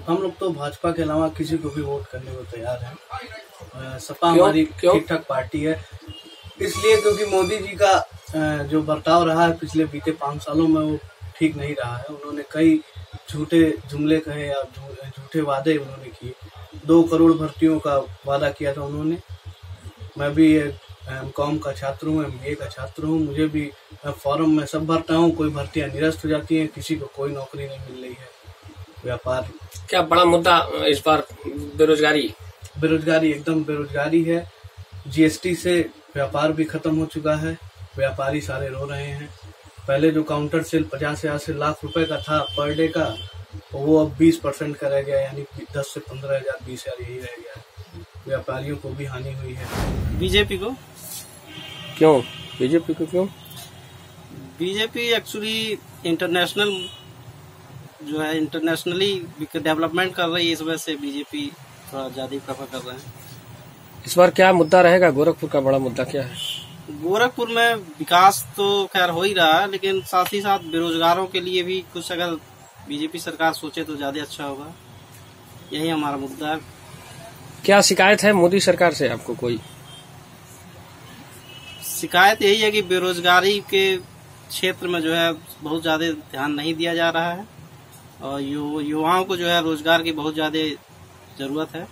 हम लोग तो भाजपा के अलावा किसी को भी वोट करने को तैयार हैं। सपा हमारी ठीक ठाक पार्टी है, इसलिए क्योंकि मोदी जी का जो बर्ताव रहा है पिछले बीते 5 सालों में वो ठीक नहीं रहा है। उन्होंने कई झूठे जुमले कहे या झूठे वादे उन्होंने किए। 2 करोड़ भर्तियों का वादा किया था उन्होंने। मैं भी एमकॉम का छात्र हूँ, MBA का छात्र हूँ। मुझे भी फॉर्म में सब भरता हूँ, कोई भर्तियाँ निरस्त हो जाती हैं, किसी को कोई नौकरी नहीं मिल रही है। व्यापार क्या बड़ा मुद्दा इस बार बेरोजगारी एकदम बेरोजगारी है। GST से व्यापार भी खत्म हो चुका है, व्यापारी सारे रो रहे हैं। पहले जो काउंटर सेल 50 से 80 लाख रुपए का था पर डे का, वो अब 20% का रह गया, यानी 10 से 15 हजार 20 हजार यही रह गया है। व्यापारियों को भी हानि हुई है। बीजेपी को क्यों? बीजेपी एक्चुअली इंटरनेशनली डेवलपमेंट कर रही है, इस वजह से बीजेपी थोड़ा ज्यादा प्रेफर कर रहे हैं। इस बार क्या मुद्दा रहेगा? गोरखपुर का बड़ा मुद्दा क्या है? गोरखपुर में विकास तो खैर हो ही रहा है, लेकिन साथ ही साथ बेरोजगारों के लिए भी कुछ अगर बीजेपी सरकार सोचे तो ज्यादा अच्छा होगा। यही हमारा मुद्दा है। क्या शिकायत है मोदी सरकार से आपको? कोई शिकायत यही है कि बेरोजगारी के क्षेत्र में जो है बहुत ज्यादा ध्यान नहीं दिया जा रहा है, और युवाओं को जो है रोजगार की बहुत ज्यादा जरूरत है,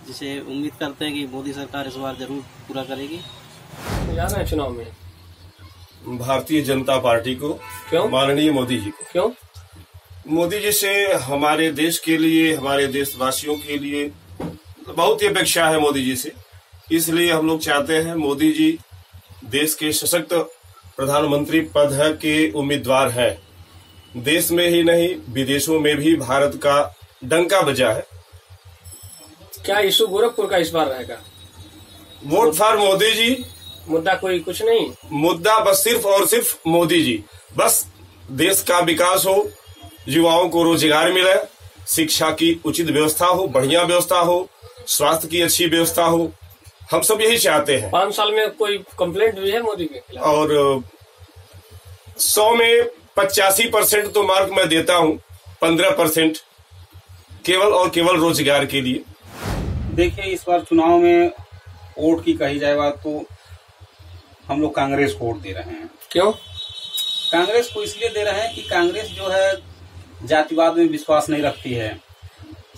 जिसे उम्मीद करते हैं कि मोदी सरकार इस बार जरूर पूरा करेगी। जाना है चुनाव में भारतीय जनता पार्टी को। क्यों? माननीय मोदी जी को। क्यों? मोदी जी से हमारे देश के लिए, हमारे देशवासियों के लिए बहुत ही अपेक्षा है मोदी जी से। इसलिए हम लोग चाहते हैं मोदी जी देश के सशक्त प्रधानमंत्री पद के उम्मीदवार हैं। देश में ही नहीं विदेशों में भी भारत का डंका बजा है। क्या इशू गोरखपुर का इस बार रहेगा? Vote for Modi ji. मुद्दा कोई कुछ नहीं, मुद्दा बस सिर्फ और सिर्फ मोदी जी। बस देश का विकास हो, युवाओं को रोजगार मिले, शिक्षा की उचित व्यवस्था हो, बढ़िया व्यवस्था हो, स्वास्थ्य की अच्छी व्यवस्था हो, हम सब यही चाहते हैं। 5 साल में कोई कंप्लेंट भी है मोदी के खिलाफ? और 100 में 85% तो मार्क मैं देता हूँ, 15% केवल और केवल रोजगार के लिए। देखिए, इस बार चुनाव में वोट की कही जाए बात तो हम लोग कांग्रेस को वोट दे रहे हैं। क्यों? कांग्रेस को इसलिए दे रहे हैं कि कांग्रेस जो है जातिवाद में विश्वास नहीं रखती है,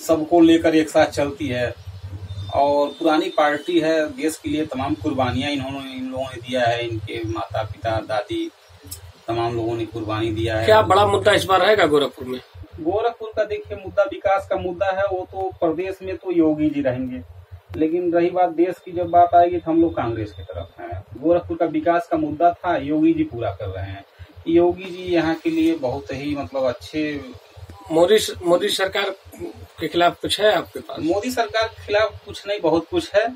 सबको लेकर एक साथ चलती है, और पुरानी पार्टी है। देश के लिए तमाम कुर्बानियां इन लोगों ने दिया है। इनके माता पिता दादी तमाम लोगों ने कुर्बानी दिया है। क्या बड़ा मुद्दा इस बार रहेगा गोरखपुर में? गोरखपुर का देखिए मुद्दा विकास का मुद्दा है। वो तो प्रदेश में तो योगी जी रहेंगे, लेकिन रही बात देश की जब बात आएगी तो हम लोग कांग्रेस की तरफ हैं। गोरखपुर का विकास का मुद्दा था, योगी जी पूरा कर रहे हैं। योगी जी यहाँ के लिए बहुत ही अच्छे। मोदी सरकार के खिलाफ कुछ है आपके पास? मोदी सरकार के खिलाफ कुछ नहीं, बहुत कुछ है।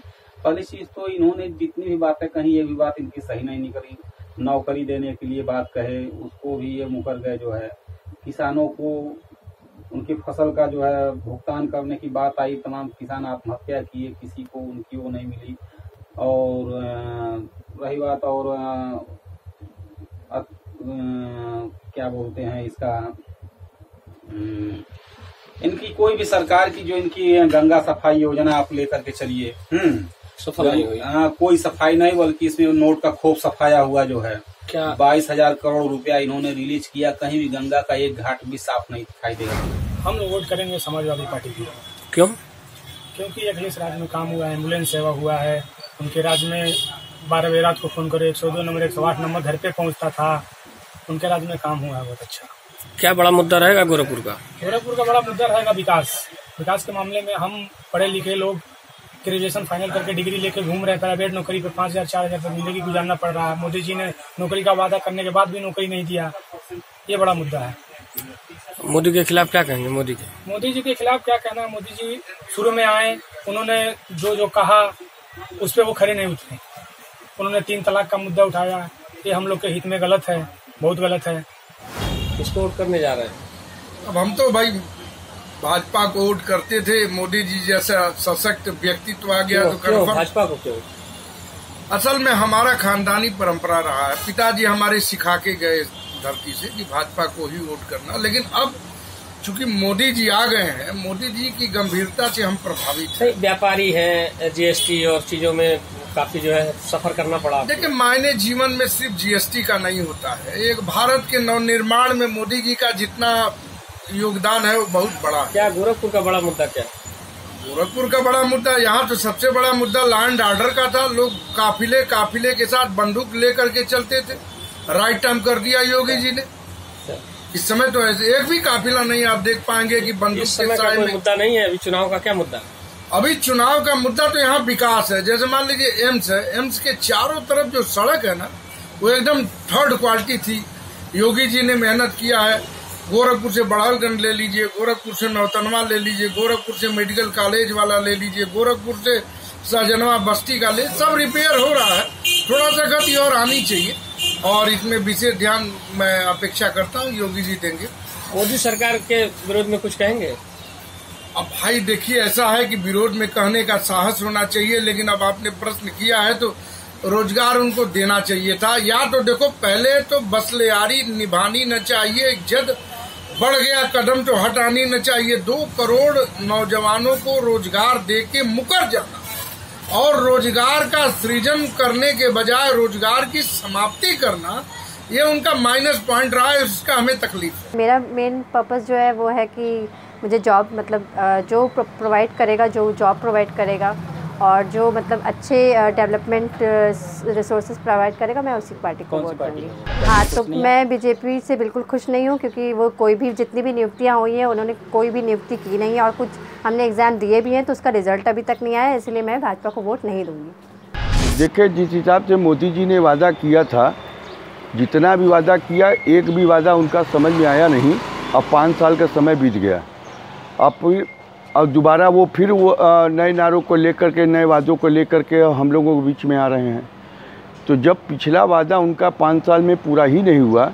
पहली चीज तो इन्होंने जितनी भी बातें कही, ये भी बात इनकी सही नहीं निकली। नौकरी देने के लिए बात कहे, उसको भी ये मुकर गए। जो है किसानों को उनकी फसल का जो है भुगतान करने की बात आई, तमाम किसान आत्महत्या किए, किसी को उनकी वो नहीं मिली। और रही बात और क्या बोलते हैं इसका, इनकी कोई भी सरकार की जो इनकी गंगा सफाई योजना आप लेकर के चलिए, सफल नहीं हुई। कोई सफाई नहीं, बल्कि इसमें नोट का खोप सफाया हुआ जो है। क्या 22,000 करोड़ रुपया इन्होंने रिलीज किया, कहीं भी गंगा का एक घाट भी साफ नहीं दिखाई देगा। हम लोग वोट करेंगे समाजवादी पार्टी की। क्यों? क्योंकि अखिलेश राज्य में काम हुआ है, एम्बुलेंस सेवा हुआ है। उनके राज्य में 12 बजे रात को फोन करे 102 नंबर 108 नंबर घर पे पहुंचता था। उनके राज्य में काम हुआ है बहुत अच्छा। क्या बड़ा मुद्दा रहेगा गोरखपुर का? गोरखपुर का बड़ा मुद्दा रहेगा विकास के मामले में। हम पढ़े लिखे लोग ग्रेजुएशन फाइनल करके डिग्री लेके घूम रहे हैं, प्राइवेट नौकरी पे 5,000 4,000 तक जिंदगी गुजारना पड़ रहा है। मोदी जी ने नौकरी का वादा करने के बाद भी नौकरी नहीं दिया, ये बड़ा मुद्दा है। मोदी के खिलाफ क्या कहेंगे? मोदी जी के खिलाफ क्या कहना है? मोदी जी शुरू में आए, उन्होंने जो कहा उस पर वो खड़े नहीं उतरे। उन्होंने 3 तलाक का मुद्दा उठाया, ये हम लोग के हित में गलत है, बहुत गलत है। किसको वोट करने जा रहे हैं? अब हम तो भाई भाजपा को वोट करते थे। मोदी जी जैसा सशक्त व्यक्तित्व आ गया तो क्यों भाजपा को? क्यों? असल में हमारा खानदानी परंपरा रहा है, पिताजी हमारे सिखा के गए धरती से कि भाजपा को ही वोट करना। लेकिन अब चूंकि मोदी जी आ गए हैं, मोदी जी की गंभीरता से हम प्रभावित हैं। व्यापारी हैं, जीएसटी और चीजों में काफी जो है सफर करना पड़ा। देखिए, मायने जीवन में सिर्फ जीएसटी का नहीं होता है। एक भारत के नवनिर्माण में मोदी जी का जितना योगदान है वो बहुत बड़ा है। क्या गोरखपुर का बड़ा मुद्दा क्या? गोरखपुर का बड़ा मुद्दा, यहाँ तो सबसे बड़ा मुद्दा लॉ एंड ऑर्डर का था। लोग काफिले के साथ बंदूक लेकर के चलते थे। राइट टाइम कर दिया योगी जी ने। इस समय तो ऐसे एक भी काफिला नहीं आप देख पाएंगे कि बंदूक इस समय का कोई मुद्दा नहीं है। अभी चुनाव का क्या मुद्दा? अभी चुनाव का मुद्दा तो यहाँ विकास है। जैसे मान लीजिए एम्स है, एम्स के चारों तरफ जो सड़क है ना, वो एकदम थर्ड क्वालिटी थी। योगी जी ने मेहनत किया है। गोरखपुर से बड़ालगंज ले लीजिए, गोरखपुर से नौतनवा ले लीजिए, गोरखपुर से मेडिकल कॉलेज वाला ले लीजिए, गोरखपुर से सहजनवा बस्ती का सब रिपेयर हो रहा है। थोड़ा सा गति और आनी चाहिए और इसमें विशेष ध्यान मैं अपेक्षा करता हूँ योगी जी देंगे। मोदी सरकार के विरोध में कुछ कहेंगे? अब भाई देखिए, ऐसा है कि विरोध में कहने का साहस होना चाहिए, लेकिन अब आपने प्रश्न किया है तो रोजगार उनको देना चाहिए था। या तो देखो, पहले तो बसलियारी निभानी न चाहिए, जद बढ़ गया कदम तो हटानी न चाहिए। 2 करोड़ नौजवानों को रोजगार देके मुकर जाना और रोजगार का सृजन करने के बजाय रोजगार की समाप्ति करना, ये उनका माइनस पॉइंट रहा है। उसका हमें तकलीफ है। मेरा मेन पर्पस जो है वो है कि मुझे जॉब, मतलब जो प्रोवाइड करेगा, जो जॉब प्रोवाइड करेगा और जो मतलब अच्छे डेवलपमेंट रिसोर्सेज प्रोवाइड करेगा, मैं उसी पार्टी को वोट दूंगी। हाँ, तो मैं बीजेपी से बिल्कुल खुश नहीं हूँ, क्योंकि वो कोई भी जितनी भी नियुक्तियाँ हुई हैं उन्होंने कोई भी नियुक्ति की नहीं है और कुछ हमने एग्ज़ाम दिए भी हैं तो उसका रिजल्ट अभी तक नहीं आया, इसलिए मैं भाजपा को वोट नहीं दूँगी। देखिए, जिस हिसाब से मोदी जी ने वादा किया था, जितना भी वादा किया, एक भी वादा उनका समझ में आया नहीं। अब 5 साल का समय बीत गया। अब दोबारा वो फिर वो नए नारों को लेकर के, नए वादों को लेकर के हम लोगों के बीच में आ रहे हैं। तो जब पिछला वादा उनका 5 साल में पूरा ही नहीं हुआ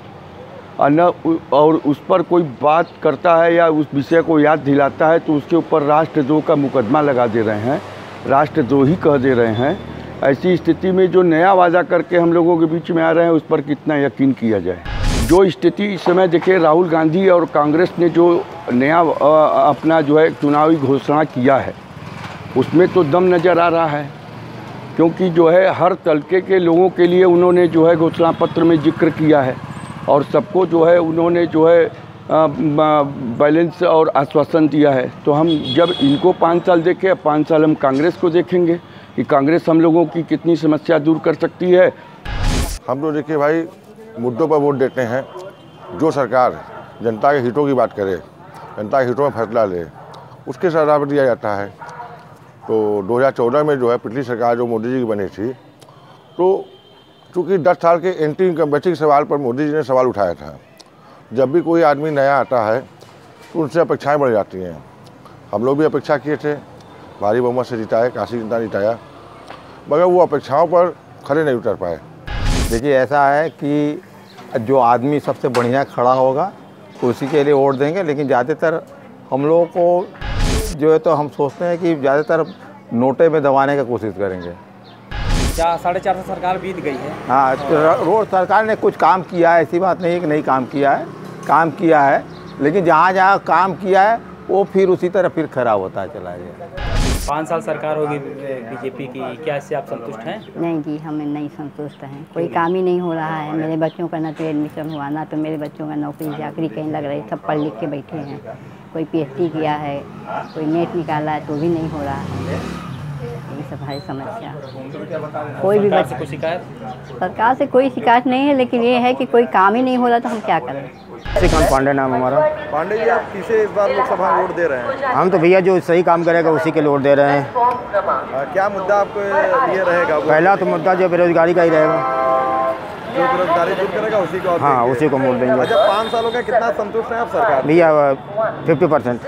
और उस पर कोई बात करता है या उस विषय को याद दिलाता है, तो उसके ऊपर राष्ट्रद्रोह का मुकदमा लगा दे रहे हैं, राष्ट्रद्रोही कह दे रहे हैं। ऐसी स्थिति में जो नया वादा करके हम लोगों के बीच में आ रहे हैं, उस पर कितना यकीन किया जाए। जो स्थिति इस समय देखिए, राहुल गांधी और कांग्रेस ने जो नया अपना जो है चुनावी घोषणा किया है, उसमें तो दम नज़र आ रहा है। क्योंकि जो है हर तबके के लोगों के लिए उन्होंने जो है घोषणा पत्र में जिक्र किया है और सबको जो है उन्होंने जो है बैलेंस और आश्वासन दिया है। तो हम जब इनको 5 साल देखें, 5 साल हम कांग्रेस को देखेंगे कि कांग्रेस हम लोगों की कितनी समस्या दूर कर सकती है। हम तो देखिए भाई, मुद्दों पर वोट देते हैं। जो सरकार जनता के हितों की बात करे, जनता के हितों में फैसला ले, उसके सलाह पर दिया जाता है। तो 2014 में जो है पिछली सरकार जो मोदी जी की बनी थी, तो चूँकि 10 साल के एंटी इनकम बेसिक सवाल पर मोदी जी ने सवाल उठाया था। जब भी कोई आदमी नया आता है तो उनसे अपेक्षाएं बढ़ जाती हैं। हम लोग भी अपेक्षा किए थे, भारी बहुमत से जिताए, काशी जनता ने जिताया, मगर वो अपेक्षाओं पर खरे नहीं उतर पाए। देखिए, ऐसा है कि जो आदमी सबसे बढ़िया खड़ा होगा उसी के लिए वोट देंगे, लेकिन ज़्यादातर हम लोगों को जो है तो हम सोचते हैं कि ज़्यादातर नोटे में दबाने की कोशिश करेंगे। क्या 4.5 सरकार बीत गई है? हाँ, रोड सरकार ने कुछ काम किया है, ऐसी बात नहीं है कि नहीं काम किया है, काम किया है, लेकिन जहाँ जहाँ काम किया है वो फिर उसी तरह फिर खराब होता चला गया। 5 साल सरकार होगी बीजेपी की, क्या इससे आप संतुष्ट हैं? नहीं जी, हमें नहीं संतुष्ट हैं। कोई काम ही नहीं हो रहा है। मेरे बच्चों का ना तो एडमिशन हुआ, ना तो मेरे बच्चों का नौकरी चाकरी कहीं लग रही। सब पढ़ लिख के बैठे हैं। कोई PhD किया है, कोई नेट निकाला है तो भी नहीं हो रहा है। यही सब है समस्या। कोई भी सरकार से कोई शिकायत? सरकार से कोई शिकायत नहीं है, लेकिन ये है कि कोई काम ही नहीं हो रहा तो हम क्या करें। श्रीकांत पांडे नाम हमारा। पांडे जी, आप किसे इस बार लोकसभा में वोट दे रहे हैं? हम तो भैया जो सही काम करेगा उसी के लिए वोट दे रहे हैं। क्या मुद्दा आपको ये रहेगा? पहला तो मुद्दा जो बेरोजगारी का ही रहेगा। जो बेरोजगारी दूर करेगा उसी को? हाँ, उसी को वोट देंगे। अच्छा, 5 सालों का कितना संतुष्ट हैं आप सरकार? भैया 50%।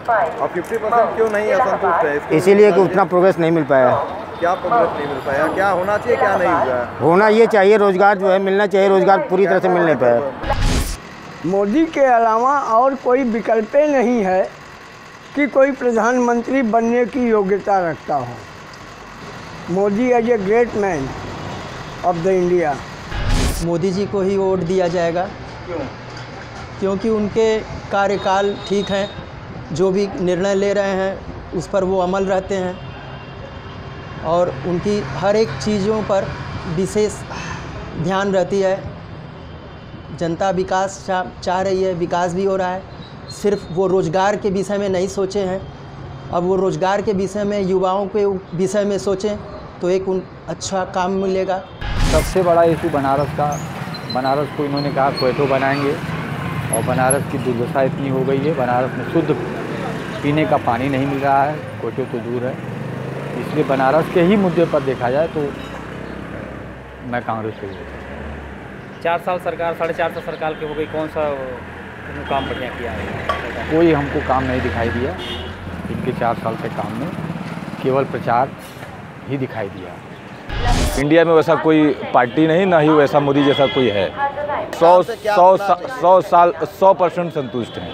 और 50% क्यों नहीं असंतुष्ट है? इसीलिए कि उतना प्रोग्रेस नहीं मिल पाया। क्या प्रोग्रेस नहीं मिल पाया? क्या होना चाहिए, क्या नहीं हुआ? होना ये चाहिए, रोजगार जो है मिलना चाहिए। रोजगार पूरी तरह से मिल नहीं पाया। मोदी के अलावा और कोई विकल्प नहीं है कि कोई प्रधानमंत्री बनने की योग्यता रखता हो। Modi as a great man of the India. Modi ji को ही वोट दिया जाएगा। क्यों? क्योंकि उनके कार्यकाल ठीक हैं, जो भी निर्णय ले रहे हैं उस पर वो अमल रहते हैं और उनकी हर एक चीज़ों पर विशेष ध्यान रहती है। जनता विकास चाह रही है, विकास भी हो रहा है, सिर्फ वो रोज़गार के विषय में नहीं सोचे हैं। अब वो रोज़गार के विषय में, युवाओं के विषय में सोचें तो एक अच्छा काम मिलेगा। सबसे बड़ा इशू बनारस का, बनारस को इन्होंने कहा क्वेटो बनाएंगे और बनारस की दुर्दशा इतनी हो गई है, बनारस में शुद्ध पीने का पानी नहीं मिल रहा है, क्वेटो तो दूर है। इसलिए बनारस के ही मुद्दे पर देखा जाए तो मैं कांग्रेस को वोट दूंगा। 4 साल सरकार, 4.5 साल सरकार के हो गई, कौन सा काम बढ़िया किया है? कोई हमको काम नहीं दिखाई दिया इनके 4 साल के काम में, केवल प्रचार ही दिखाई दिया। इंडिया में वैसा कोई पार्टी नहीं, ना ही वैसा मोदी जैसा कोई है। 100% संतुष्ट हैं।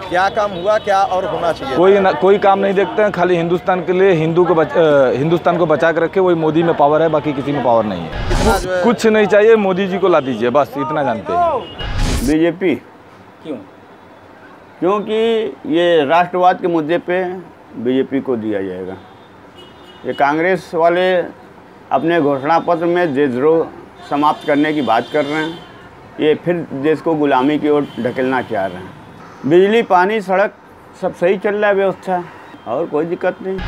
क्या काम हुआ, क्या और होना चाहिए? कोई काम नहीं देखते हैं, खाली हिंदुस्तान के लिए हिंदुस्तान को बचा के रखे, वही मोदी में पावर है, बाकी किसी में पावर नहीं है। कुछ नहीं चाहिए, मोदी जी को ला दीजिए, बस इतना जानते हैं। बीजेपी क्यों? क्योंकि ये राष्ट्रवाद के मुद्दे पे बीजेपी को दिया जाएगा। ये कांग्रेस वाले अपने घोषणा पत्र में देशद्रोह समाप्त करने की बात कर रहे हैं, ये फिर देश को गुलामी की ओर ढकेलना चाह रहे हैं। बिजली, पानी, सड़क सब सही चल रहा है व्यवस्था, और कोई दिक्कत नहीं।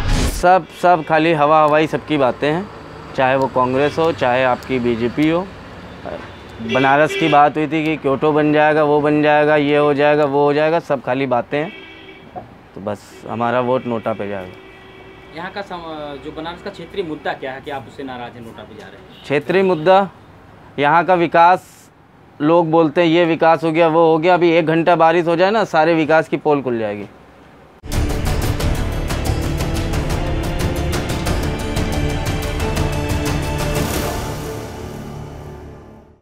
सब खाली हवाई सबकी बातें हैं, चाहे वो कांग्रेस हो, चाहे आपकी बीजेपी हो। बनारस की बात हुई थी कि क्योटो बन जाएगा, वो बन जाएगा, ये हो जाएगा, वो हो जाएगा, सब खाली बातें हैं। तो बस हमारा वोट नोटा पे जाएगा। यहाँ का जो बनारस का क्षेत्रीय मुद्दा क्या है कि आप उससे नाराज हैं, नोटा पे जा रहे हैं? क्षेत्रीय मुद्दा यहाँ का विकास, लोग बोलते हैं ये विकास हो गया, वो हो गया। अभी 1 घंटा बारिश हो जाए ना, सारे विकास की पोल खुल जाएगी।